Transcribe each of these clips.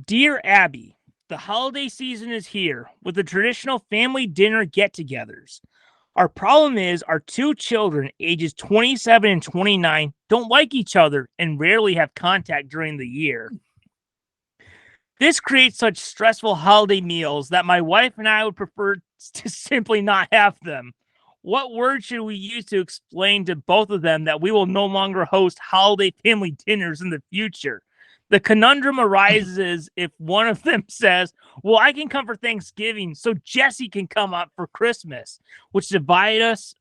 Dear Abby, the holiday season is here with the traditional family dinner get togethers. Our problem is our two children, ages 27 and 29, don't like each other and rarely have contact during the year. This creates such stressful holiday meals that my wife and I would prefer to simply not have them. What words should we use to explain to both of them that we will no longer host holiday family dinners in the future? The conundrum arises if one of them says, "Well, I can come for Thanksgiving, so Jesse can come up for Christmas," which divides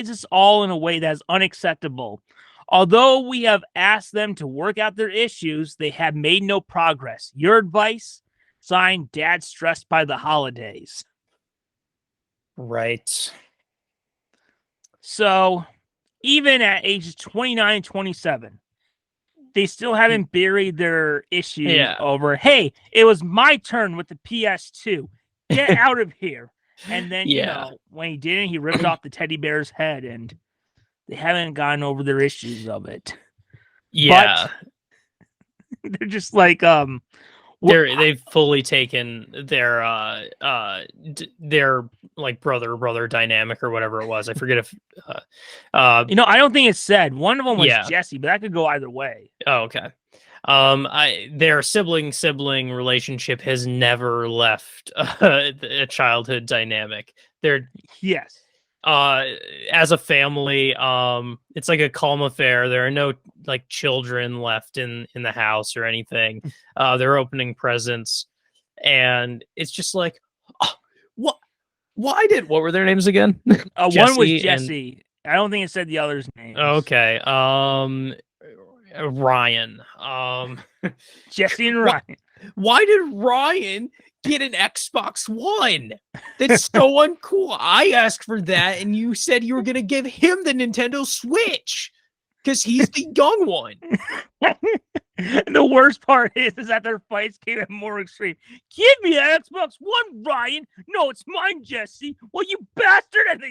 us all in a way that is unacceptable. Although we have asked them to work out their issues, they have made no progress. Your advice? Signed, Dad stressed by the holidays. Right. So, even at ages 29 and 27, they still haven't buried their issue over, hey, it was my turn with the PS2. Get out of here. And then, when he didn't, he ripped off the teddy bear's head, and they haven't gotten over their issues of it. Yeah. But they're just like, they've fully taken their like brother dynamic or whatever it was. I forget if I don't think it's said. One of them was Jesse, but that could go either way. Oh, okay. Their sibling relationship has never left a childhood dynamic. They're as a family, it's like a calm affair. There are no like children left in the house or anything. They're opening presents, and it's just like, what were their names again? One was Jesse. I don't think it said the other's name. Okay. Ryan. Jesse and Ryan. Why did Ryan get an Xbox One? That's so uncool. I asked for that, and you said you were going to give him the Nintendo Switch because he's the young one. The worst part is that their fights came at more extreme. Give me an Xbox One, Ryan. No, it's mine, Jesse. Well, you bastard. And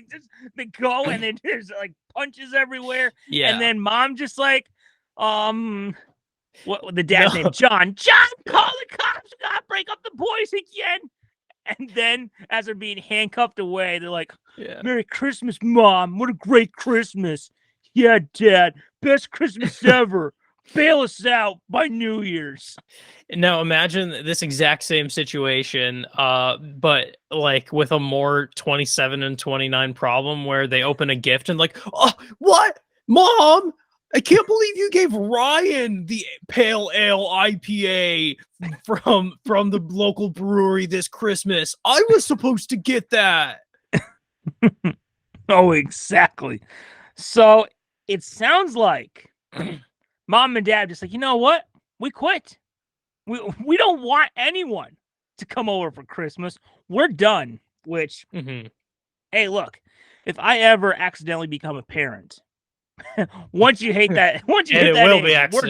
they go, and then there's like punches everywhere. Yeah. And then mom just like, what the dad's name? John, call the cops. We gotta break up the boys again. And then as they're being handcuffed away, they're like, Merry Christmas, Mom. What a great Christmas. Yeah, Dad. Best Christmas ever. Bail us out by New Year's. Now imagine this exact same situation, but like with a more 27 and 29 problem where they open a gift and like, oh, what? Mom, I can't believe you gave Ryan the Pale Ale IPA from the local brewery this Christmas. I was supposed to get that. Oh, exactly. So it sounds like Mom and Dad just like, you know what? We quit. We don't want anyone to come over for Christmas. We're done. Which, hey, look, if I ever accidentally become a parent, once you hate that, we're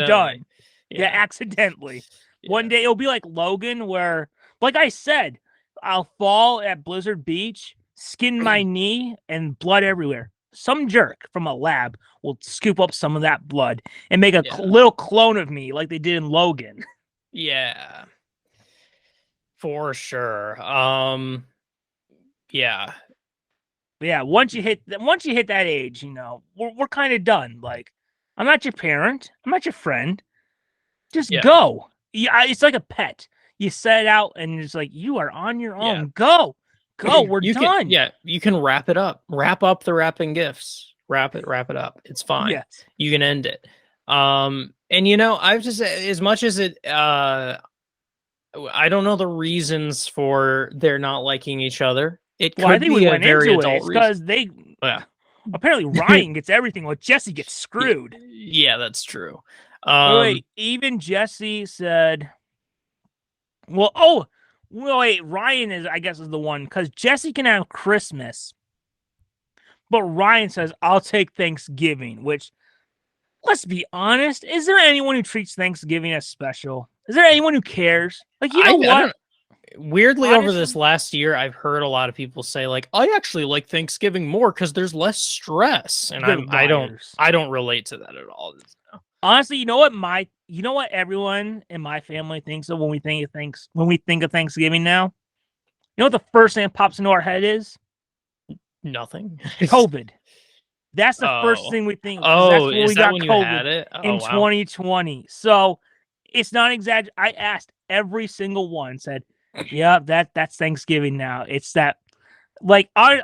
done. Yeah, accidentally. Yeah. One day it'll be like Logan, where, like I said, I'll fall at Blizzard Beach, skin my knee, and blood everywhere. Some jerk from a lab will scoop up some of that blood and make a little clone of me like they did in Logan. Yeah. For sure. Yeah. Yeah, once you hit that age, we're kind of done. Like, I'm not your parent. I'm not your friend. Just go. Yeah, it's like a pet. You set it out and it's like, you are on your own. Yeah. Go, we're done. You can wrap it up. Wrap up the wrapping gifts. Wrap it up. It's fine. Yes. You can end it. And I've just, as much as it, I don't know the reasons for their not liking each other. It could be a very adult reason. Because apparently Ryan gets everything while Jesse gets screwed. Yeah, that's true. Wait, even Jesse said, Ryan is the one, because Jesse can have Christmas, but Ryan says, I'll take Thanksgiving, which, let's be honest, is there anyone who treats Thanksgiving as special? Is there anyone who cares? Like, what? Weirdly, honestly, over this last year, I've heard a lot of people say, like, I actually like Thanksgiving more because there's less stress, and I don't relate to that at all. Honestly, you know what my you know what everyone in my family thinks of when we think of Thanksgiving now? You know what the first thing that pops into our head is? Nothing. COVID. That's the first Oh. thing we think of because that's Oh, when is we that got when you COVID had it? Oh, in wow. 2020. So it's not exact. I asked every single one, said, "Yeah, that's Thanksgiving now." It's that. Like I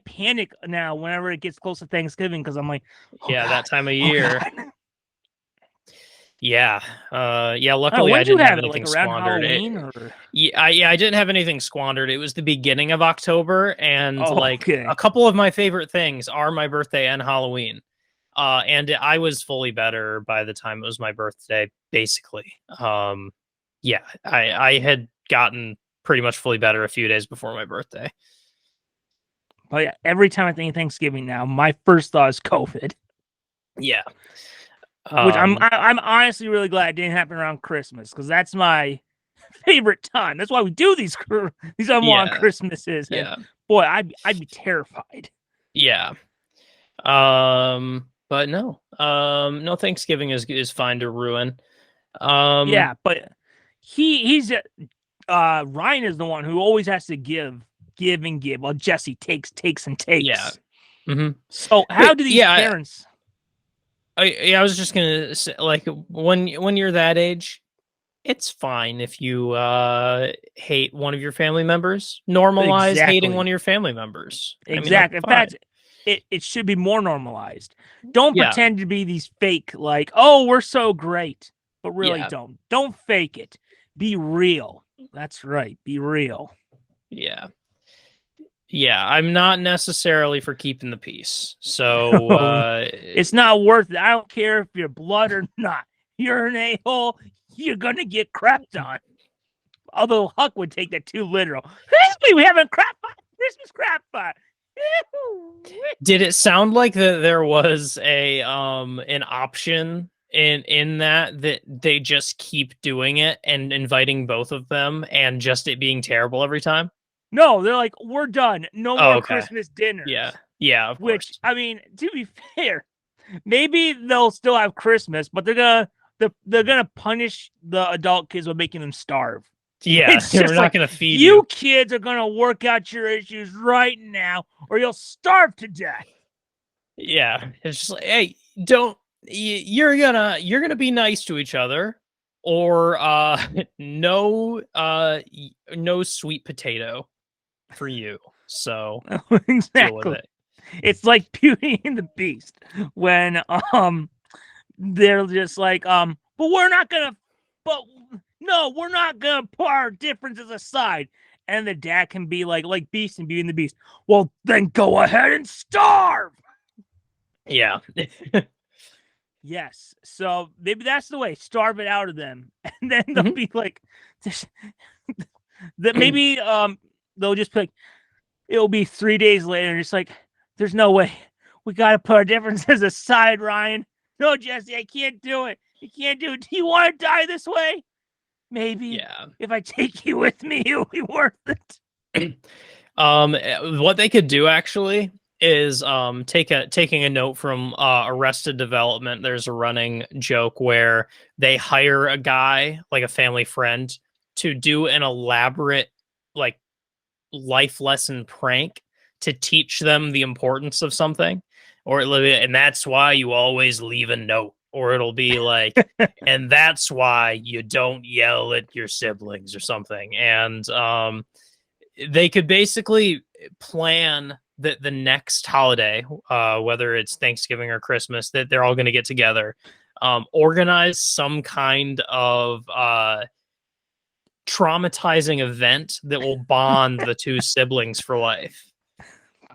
panic now whenever it gets close to Thanksgiving because I'm like, oh Yeah, god, that time of oh year. god. Yeah. Yeah, I don't know, luckily when I did you didn't have have it? Like anything around squandered. Halloween or? Yeah, I didn't have anything squandered. It was the beginning of October, and Oh, like a okay. couple of my favorite things are my birthday and Halloween. And I was fully better by the time it was my birthday, basically. Yeah, I had gotten pretty much fully better a few days before my birthday. But yeah, every time I think of Thanksgiving now, my first thought is COVID. Yeah. Which Um, I'm honestly really glad it didn't happen around Christmas because that's my favorite time. That's why we do these unwanted yeah, Christmases. And yeah, boy, I'd be terrified. yeah. But no, no, Thanksgiving is fine to ruin. Um, Yeah, but he's Ryan is the one who always has to give and give, while Jesse takes and yeah. takes. Hmm. So how But do these yeah, parents? I was just gonna say, like, when you're that age, it's fine if you hate one of your family members. Normalize hating one Exactly. of your family members. I mean, that's Exactly. In fine. fact, it should be more normalized. Don't Yeah, pretend to be these fake, like, oh, we're so great, but really yeah, don't. Don't fake it. Be real. That's right. Be real. yeah, yeah. I'm not necessarily for keeping the peace. So It's not worth it. I don't care if you're blood or not. You're an a-hole. You're gonna get crapped on. Although Huck would take that too literal. We having crap fight. Christmas crap fight. did it sound like that there was a an option in that they just keep doing it and inviting both of them and just it being terrible every time? No, they're like, we're done. No Oh, more okay. Christmas dinners. Yeah. Yeah, of Which, course. I mean, to be fair, maybe they'll still have Christmas, but they're gonna punish the adult kids by making them starve. Yeah, It's we're just not like going to feed you. you kids are gonna work out your issues right now, or you'll starve to death. Yeah, it's just like, hey, don't you're gonna be nice to each other, or no no sweet potato for you. So deal with Exactly. it. It's like Beauty and the Beast when they're just like but we're not gonna but no, we're not gonna put our differences aside. And the dad can be like Beast and Beauty and the Beast. Well, then go ahead and starve. Yeah. Yes. So maybe that's the way. Starve it out of them. And then they'll Mhm. be like that maybe they'll just be like it'll be 3 days later and it's like there's no way. We gotta put our differences aside, Ryan. No, Jesse, I can't do it. You can't do it. Do you want to die this way? Maybe Yeah. if I take you with me, it'll be worth it. What they could do actually is taking a note from Arrested Development. There's a running joke where they hire a guy, like a family friend, to do an elaborate like life lesson prank to teach them the importance of something, and that's why you always leave a note, or it'll be like, and that's why you don't yell at your siblings or something. And they could basically plan the next holiday, whether it's Thanksgiving or Christmas, that they're all going to get together, organize some kind of traumatizing event that will bond the two siblings for life.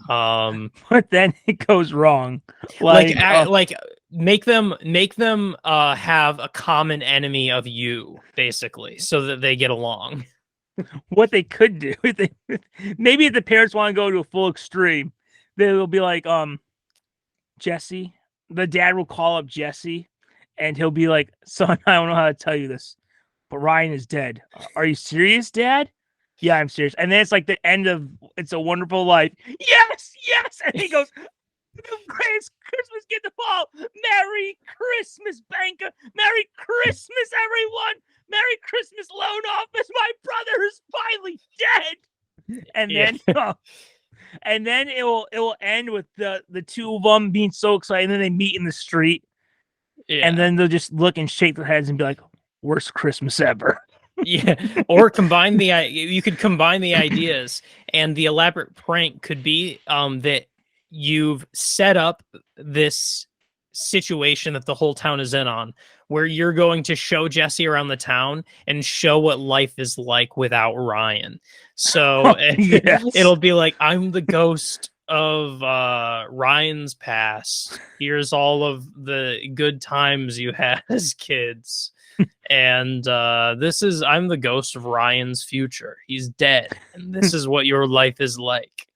But then it goes wrong. Like make them have a common enemy of you, basically, so that they get along. What they could do, maybe if the parents want to go to a full extreme, they will be like, Jesse. The dad will call up Jesse, and he'll be like, "Son, I don't know how to tell you this, but Ryan is dead. Are you serious, Dad?" Yeah, I'm serious. And then it's like the end of It's a Wonderful Life. Yes, yes. And he goes, The greatest Christmas gift of all. Merry Christmas, banker. Merry Christmas, everyone. Merry Christmas, loan office. My brother is finally dead. And then, and then it will end with the two of them being so excited. And then they meet in the street, and then they'll just look and shake their heads and be like, "Worst Christmas ever." Yeah, or you could combine the ideas, and the elaborate prank could be that you've set up this situation that the whole town is in on, where you're going to show Jesse around the town and show what life is like without Ryan. So it'll be like, I'm the ghost of Ryan's past. Here's all of the good times you had as kids. And I'm the ghost of Ryan's future. He's dead. And this is what your life is like.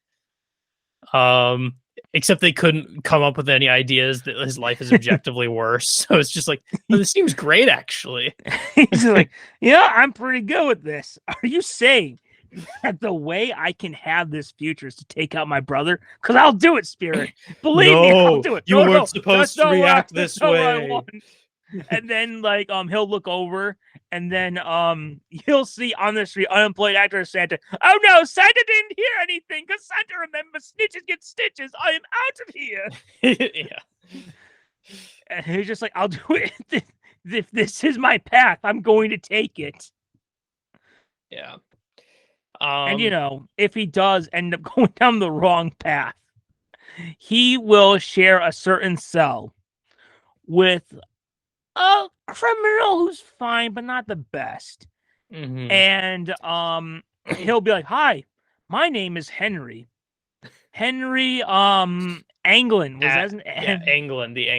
Except they couldn't come up with any ideas that his life is objectively worse. So it's just like, oh, this seems great, actually. He's like, yeah, I'm pretty good with this. Are you saying that the way I can have this future is to take out my brother? Because I'll do it, Spirit. Believe me, I'll do it. You weren't supposed to react this way. And then he'll look over, and then he'll see on the street unemployed actor Santa. Oh no, Santa didn't hear anything because Santa remembers snitches get stitches. I am out of here. Yeah. And he's just like, I'll do it. If this is my path, I'm going to take it. Yeah. And if he does end up going down the wrong path, he will share a certain cell with a criminal who's fine, but not the best. Mm-hmm. And he'll be like, "Hi, my name is Henry. Henry Anglin." Anglin, the Anglin.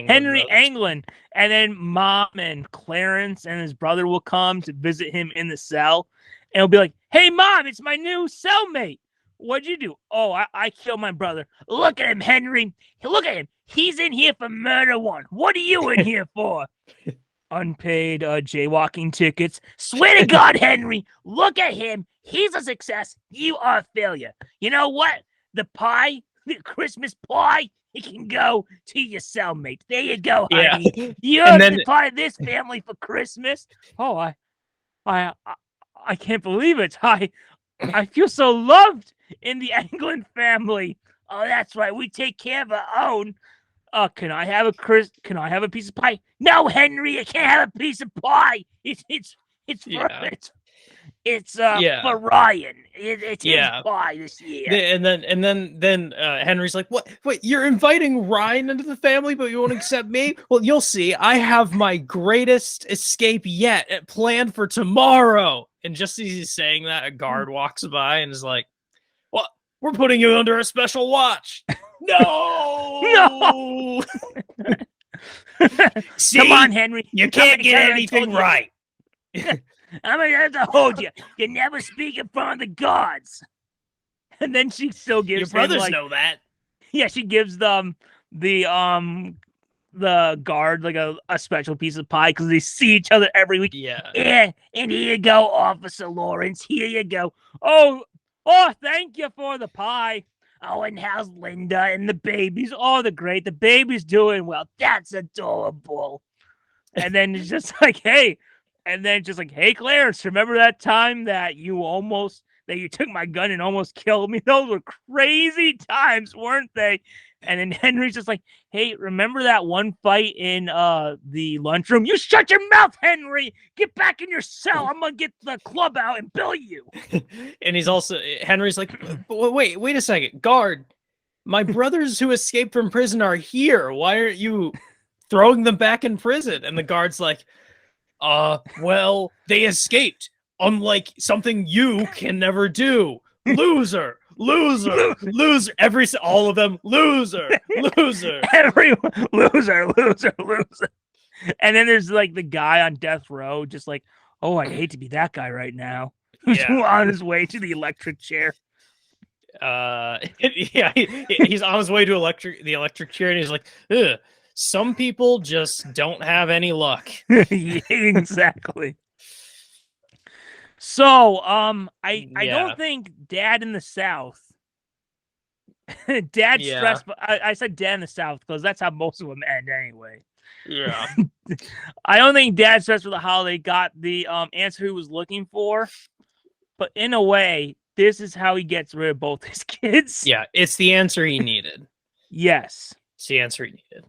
Henry brothers. Anglin. And then Mom and Clarence and his brother will come to visit him in the cell. And he'll be like, "Hey, Mom, it's my new cellmate. What'd you do?" "Oh, I killed my brother." "Look at him, Henry. Look at him. He's in here for murder one. What are you in here for?" "Unpaid jaywalking tickets." "Swear to God, Henry, look at him. He's a success. You are a failure. You know what? The pie, the Christmas pie, it can go to your cellmate. There you go, honey. Yeah. You're part of this family for Christmas." "Oh, I can't believe it. I feel so loved in the Anglin family." "Oh, that's right. We take care of our own. Can I have a piece of pie?" "No, Henry, you can't have a piece of pie. It's for Ryan. It's his pie this year." And then Henry's like, "What? Wait, you're inviting Ryan into the family, but you won't accept me? Well, you'll see. I have my greatest escape yet planned for tomorrow." And just as he's saying that, a guard walks by and is like, "What? We're putting you under a special watch." No! See? Come on, Henry. You can't get anything right. I'm gonna have to hold you. You never speak in front of the gods. And then she still gives your brothers know that. Yeah, she gives them the guard like a special piece of pie because they see each other every week. Yeah. And here you go, Officer Lawrence. Here you go. Oh, thank you for the pie. Oh, and how's Linda and the babies? Oh, they're great. The baby's doing well. That's adorable. And then it's just like, hey. And then just like, "Hey, Clarence, remember that time that you took my gun and almost killed me? Those were crazy times, weren't they?" And then Henry's just like, "Hey, remember that one fight in the lunchroom?" "You shut your mouth, Henry! Get back in your cell. I'm gonna get the club out and bill you." And Henry's like, wait a second, guard. My brothers who escaped from prison are here. Why aren't you throwing them back in prison? And the guard's like, well, they escaped, unlike something you can never do. Loser. All of them, loser. Everyone, loser. And then there's like the guy on death row, just like, "Oh, I hate to be that guy right now," who's on his way to the electric chair. He's on his way to the electric chair, and he's like, "Ugh. Some people just don't have any luck." Exactly. So, I don't think Dad in the South Dad Yeah. stressed, but I said dad in the South because that's how most of them end anyway. Yeah. I don't think Dad stressed for the holiday got the answer he was looking for, but in a way, this is how he gets rid of both his kids. Yeah, it's the answer he needed. Yes. It's the answer he needed.